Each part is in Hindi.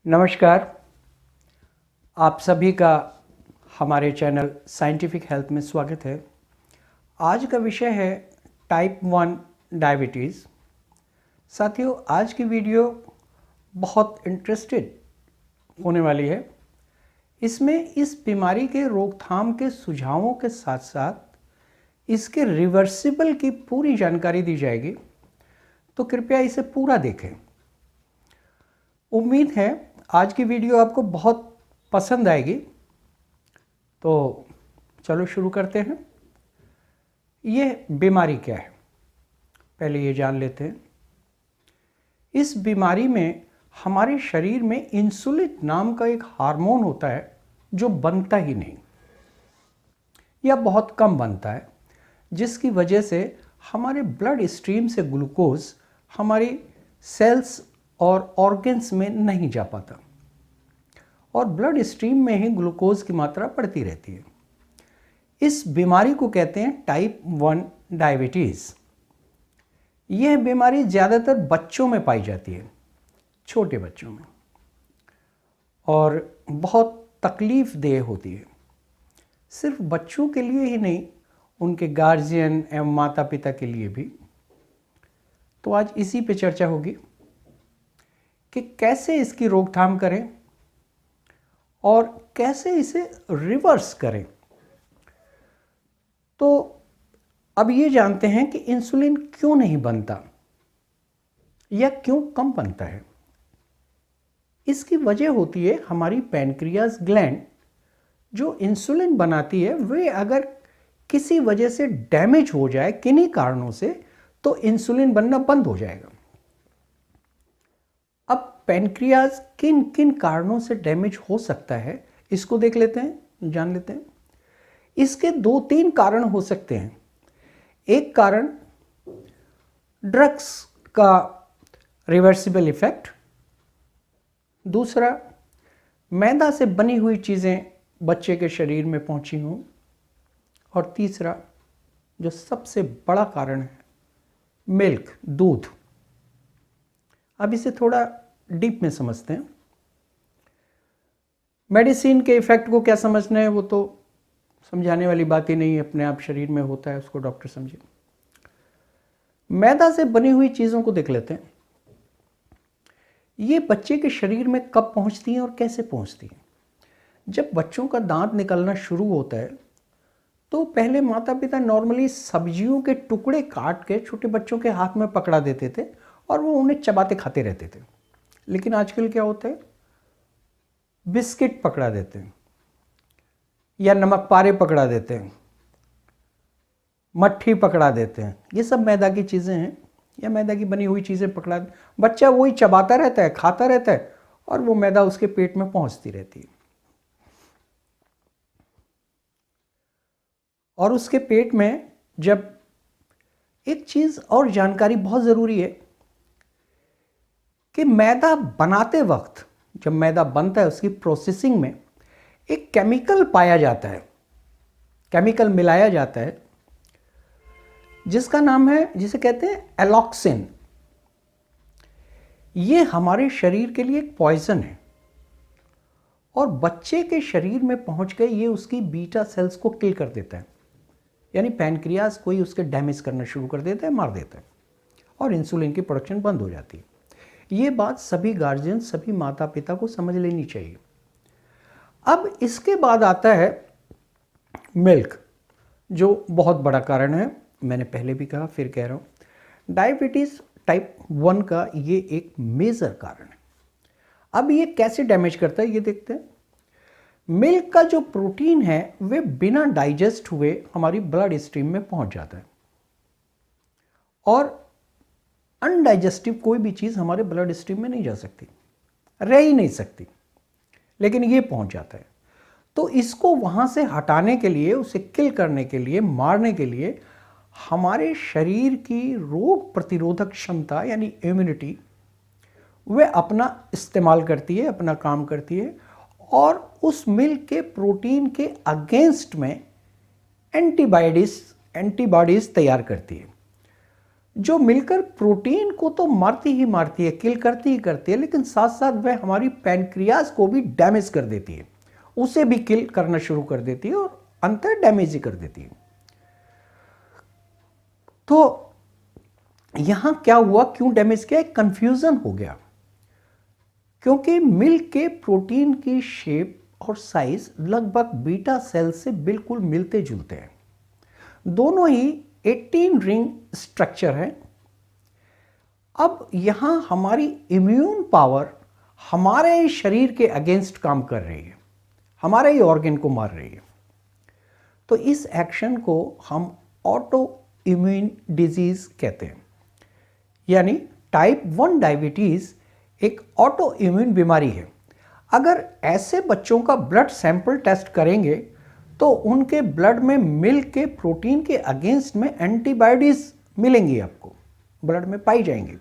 नमस्कार। आप सभी का हमारे चैनल साइंटिफिक हेल्थ में स्वागत है। आज का विषय है टाइप 1 डायबिटीज़। साथियों, आज की वीडियो बहुत इंटरेस्टेड होने वाली है। इसमें इस बीमारी के रोकथाम के सुझावों के साथ साथ इसके रिवर्सिबल की पूरी जानकारी दी जाएगी, तो कृपया इसे पूरा देखें। उम्मीद है आज की वीडियो आपको बहुत पसंद आएगी। तो चलो शुरू करते हैं। ये बीमारी क्या है, पहले ये जान लेते हैं। इस बीमारी में हमारे शरीर में इंसुलिन नाम का एक हार्मोन होता है जो बनता ही नहीं या बहुत कम बनता है, जिसकी वजह से हमारे ब्लड स्ट्रीम से ग्लूकोज हमारी सेल्स और ऑर्गन्स में नहीं जा पाता और ब्लड स्ट्रीम में ही ग्लूकोज की मात्रा बढ़ती रहती है। इस बीमारी को कहते हैं टाइप 1 डायबिटीज़। यह बीमारी ज़्यादातर बच्चों में पाई जाती है, छोटे बच्चों में, और बहुत तकलीफ देह होती है। सिर्फ बच्चों के लिए ही नहीं, उनके गार्जियन एवं माता पिता के लिए भी। तो आज इसी पे चर्चा होगी कि कैसे इसकी रोकथाम करें और कैसे इसे रिवर्स करें। तो अब ये जानते हैं कि इंसुलिन क्यों नहीं बनता या क्यों कम बनता है। इसकी वजह होती है हमारी पैनक्रियाज ग्लैंड जो इंसुलिन बनाती है, वे अगर किसी वजह से डैमेज हो जाए किन्हीं कारणों से, तो इंसुलिन बनना बंद हो जाएगा। अब पैनक्रियाज किन किन कारणों से डैमेज हो सकता है, इसको देख लेते हैं, जान लेते हैं। इसके 2-3 कारण हो सकते हैं। एक कारण ड्रग्स का रिवर्सिबल इफेक्ट, दूसरा मैदा से बनी हुई चीज़ें बच्चे के शरीर में पहुंची हों, और तीसरा जो सबसे बड़ा कारण है, मिल्क, दूध। अब इसे थोड़ा डीप में समझते हैं। मेडिसिन के इफेक्ट को क्या समझना है, वो तो समझाने वाली बात ही नहीं है, अपने आप शरीर में होता है, उसको डॉक्टर समझे। मैदा से बनी हुई चीज़ों को देख लेते हैं। ये बच्चे के शरीर में कब पहुंचती हैं और कैसे पहुंचती हैं। जब बच्चों का दांत निकलना शुरू होता है तो पहले माता पिता नॉर्मली सब्जियों के टुकड़े काट के छोटे बच्चों के हाथ में पकड़ा देते थे और वो उन्हें चबाते खाते रहते थे। लेकिन आजकल क्या होता है, बिस्किट पकड़ा देते हैं या नमक पारे पकड़ा देते हैं, मट्ठी पकड़ा देते हैं। ये सब मैदा की चीज़ें हैं या मैदा की बनी हुई चीज़ें पकड़ा, बच्चा वही चबाता रहता है, खाता रहता है, और वो मैदा उसके पेट में पहुंचती रहती है। और उसके पेट में जब, एक चीज़ और जानकारी बहुत ज़रूरी है कि मैदा बनाते वक्त, जब मैदा बनता है उसकी प्रोसेसिंग में एक केमिकल पाया जाता है, केमिकल मिलाया जाता है, जिसका नाम है, जिसे कहते हैं एलॉक्सिन। ये हमारे शरीर के लिए एक पॉइजन है और बच्चे के शरीर में पहुंच गए ये उसकी बीटा सेल्स को किल कर देता है, यानी पैनक्रियाज को ही उसके डैमेज करना शुरू कर देता है, मार देता है, और इंसुलिन की प्रोडक्शन बंद हो जाती है। ये बात सभी गार्जियन, सभी माता पिता को समझ लेनी चाहिए। अब इसके बाद आता है मिल्क, जो बहुत बड़ा कारण है। मैंने पहले भी कहा, फिर कह रहा हूँ, डायबिटीज़ टाइप 1 का ये एक मेजर कारण है। अब ये कैसे डैमेज करता है ये देखते हैं। मिल्क का जो प्रोटीन है वे बिना डाइजेस्ट हुए हमारी ब्लड स्ट्रीम में पहुंच जाता है, और अनडाइजेस्टिव कोई भी चीज़ हमारे ब्लड स्ट्रीम में नहीं जा सकती, रह ही नहीं सकती, लेकिन ये पहुंच जाता है। तो इसको वहाँ से हटाने के लिए, उसे किल करने के लिए, मारने के लिए हमारे शरीर की रोग प्रतिरोधक क्षमता यानी इम्यूनिटी, वह अपना इस्तेमाल करती है, अपना काम करती है, और उस मिल्क के प्रोटीन के अगेंस्ट में एंटीबॉडीज तैयार करती है। जो मिलकर प्रोटीन को तो मारती ही मारती है, किल करती ही करती है, लेकिन साथ साथ वह हमारी पैनक्रियाज को भी डैमेज कर देती है, उसे भी किल करना शुरू कर देती है और अंतर डैमेज ही कर देती है। तो यहां क्या हुआ, क्यों डैमेज किया, एक कंफ्यूजन हो गया, क्योंकि मिल्क के प्रोटीन की शेप और साइज लगभग बीटा सेल से बिल्कुल मिलते जुलते हैं। दोनों ही 18 रिंग स्ट्रक्चर है। अब यहां हमारी इम्यून पावर हमारे शरीर के अगेंस्ट काम कर रही है, हमारे ही ऑर्गन को मार रही है। तो इस एक्शन को हम ऑटो इम्यून डिजीज कहते हैं। यानी टाइप 1 डायबिटीज एक ऑटो इम्यून बीमारी है। अगर ऐसे बच्चों का ब्लड सैंपल टेस्ट करेंगे तो उनके ब्लड में मिल्क के प्रोटीन के अगेंस्ट में एंटीबॉडीज मिलेंगी, आपको ब्लड में पाई जाएंगी।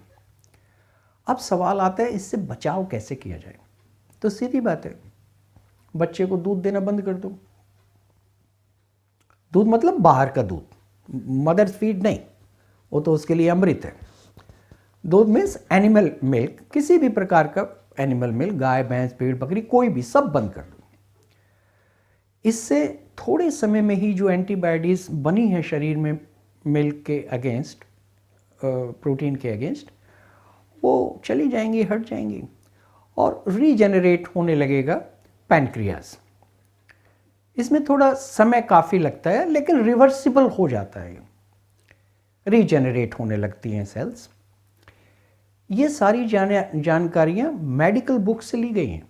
अब सवाल आता है इससे बचाव कैसे किया जाए। तो सीधी बात है, बच्चे को दूध देना बंद कर दो। दूध मतलब बाहर का दूध, मदर्स फीड नहीं, वो तो उसके लिए अमृत है। दूध मीन्स एनिमल मिल्क, किसी भी प्रकार का एनिमल मिल्क, गाय भैंस भेड़ बकरी कोई भी, सब बंद कर दो। इससे थोड़े समय में ही जो एंटीबॉडीज बनी है शरीर में मिल्क के अगेंस्ट, प्रोटीन के अगेंस्ट, वो चली जाएंगी, हट जाएंगी और रीजेनरेट होने लगेगा पैनक्रियाज। इसमें थोड़ा समय काफ़ी लगता है, लेकिन रिवर्सिबल हो जाता है, रीजेनरेट होने लगती हैं सेल्स। ये सारी जानकारियाँ मेडिकल बुक से ली गई हैं,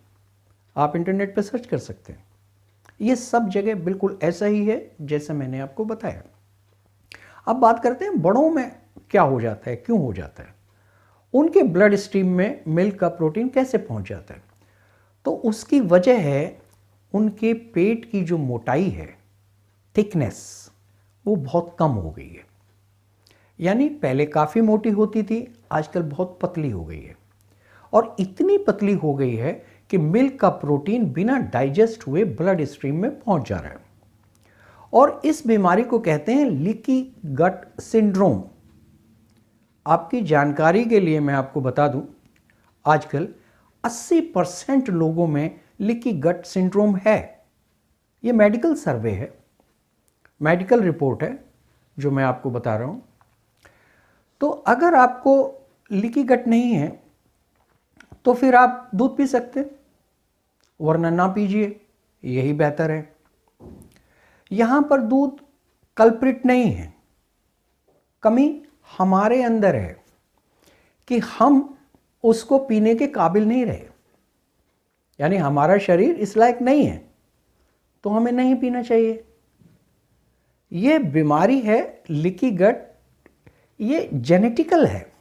आप इंटरनेट पर सर्च कर सकते हैं। ये सब जगह बिल्कुल ऐसा ही है जैसा मैंने आपको बताया। अब बात करते हैं बड़ों में क्या हो जाता है, क्यों हो जाता है, उनके ब्लड स्ट्रीम में मिल्क का प्रोटीन कैसे पहुंच जाता है। तो उसकी वजह है उनके पेट की जो मोटाई है, थिकनेस, वो बहुत कम हो गई है। यानी पहले काफ़ी मोटी होती थी, आजकल बहुत पतली हो गई है। और इतनी पतली हो गई है कि मिल्क का प्रोटीन बिना डाइजेस्ट हुए ब्लड स्ट्रीम में पहुंच जा रहा है। और इस बीमारी को कहते हैं लीकी गट सिंड्रोम। आपकी जानकारी के लिए मैं आपको बता दूं, आजकल 80% लोगों में लीकी गट सिंड्रोम है। ये मेडिकल सर्वे है, मेडिकल रिपोर्ट है जो मैं आपको बता रहा हूं। तो अगर आपको लीकी गट नहीं है तो फिर आप दूध पी सकते हैं, वरना ना पीजिए, यही बेहतर है। यहां पर दूध कल्प्रिट नहीं है, कमी हमारे अंदर है कि हम उसको पीने के काबिल नहीं रहे। यानी हमारा शरीर इस लायक नहीं है, तो हमें नहीं पीना चाहिए। ये बीमारी है लीकी गट, ये जेनेटिकल है,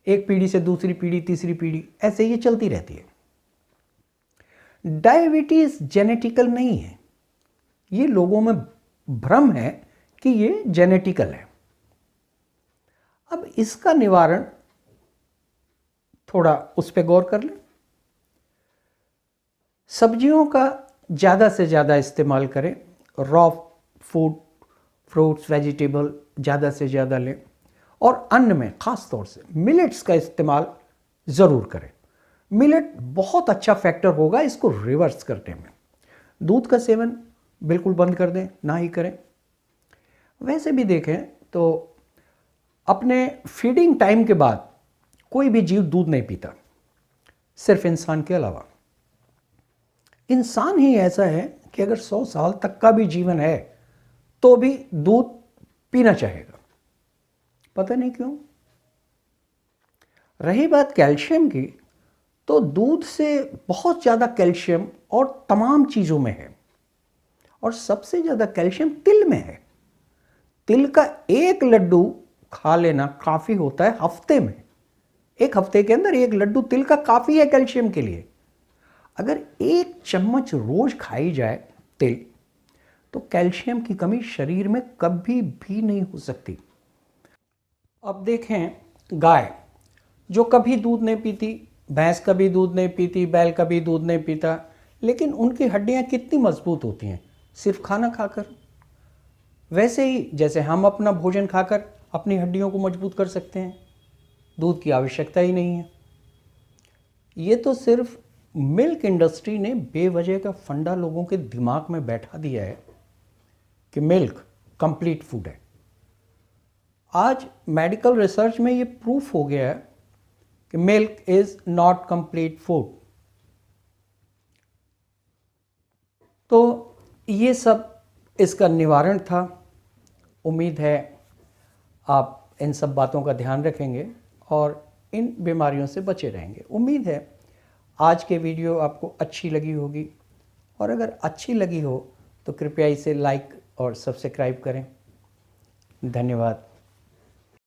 एक पीढ़ी से दूसरी पीढ़ी, तीसरी पीढ़ी, ऐसे ये चलती रहती है। डायबिटीज जेनेटिकल नहीं है, ये लोगों में भ्रम है कि ये जेनेटिकल है। अब इसका निवारण थोड़ा उस पर गौर कर लें। सब्जियों का ज़्यादा से ज़्यादा इस्तेमाल करें, रॉ फूड, फ्रूट्स, वेजिटेबल ज़्यादा से ज़्यादा लें, और अन्न में ख़ास तौर से मिलेट्स का इस्तेमाल ज़रूर करें। मिलेट बहुत अच्छा फैक्टर होगा इसको रिवर्स करने में। दूध का सेवन बिल्कुल बंद कर दें, ना ही करें। वैसे भी देखें तो अपने फीडिंग टाइम के बाद कोई भी जीव दूध नहीं पीता, सिर्फ इंसान के अलावा। इंसान ही ऐसा है कि अगर 100 साल तक का भी जीवन है तो भी दूध पीना चाहेगा, पता नहीं क्यों। रही बात कैल्शियम की, तो दूध से बहुत ज़्यादा कैल्शियम और तमाम चीज़ों में है, और सबसे ज़्यादा कैल्शियम तिल में है। तिल का एक लड्डू खा लेना काफ़ी होता है हफ्ते में, एक हफ्ते के अंदर एक लड्डू तिल का काफ़ी है कैल्शियम के लिए। अगर एक चम्मच रोज खाई जाए तिल, तो कैल्शियम की कमी शरीर में कभी भी नहीं हो सकती। अब देखें गाय जो कभी दूध नहीं पीती, भैंस कभी दूध नहीं पीती, बैल कभी दूध नहीं पीता, लेकिन उनकी हड्डियां कितनी मजबूत होती हैं सिर्फ खाना खाकर। वैसे ही जैसे हम अपना भोजन खाकर अपनी हड्डियों को मजबूत कर सकते हैं, दूध की आवश्यकता ही नहीं है। ये तो सिर्फ मिल्क इंडस्ट्री ने बेवजह का फंडा लोगों के दिमाग में बैठा दिया है कि मिल्क कंप्लीट फूड है। आज मेडिकल रिसर्च में ये प्रूफ हो गया है कि milk is not complete food. तो ये सब इसका निवारण था। उम्मीद है आप इन सब बातों का ध्यान रखेंगे और इन बीमारियों से बचे रहेंगे। उम्मीद है आज के वीडियो आपको अच्छी लगी होगी, और अगर अच्छी लगी हो तो कृपया इसे लाइक और सब्सक्राइब करें। धन्यवाद।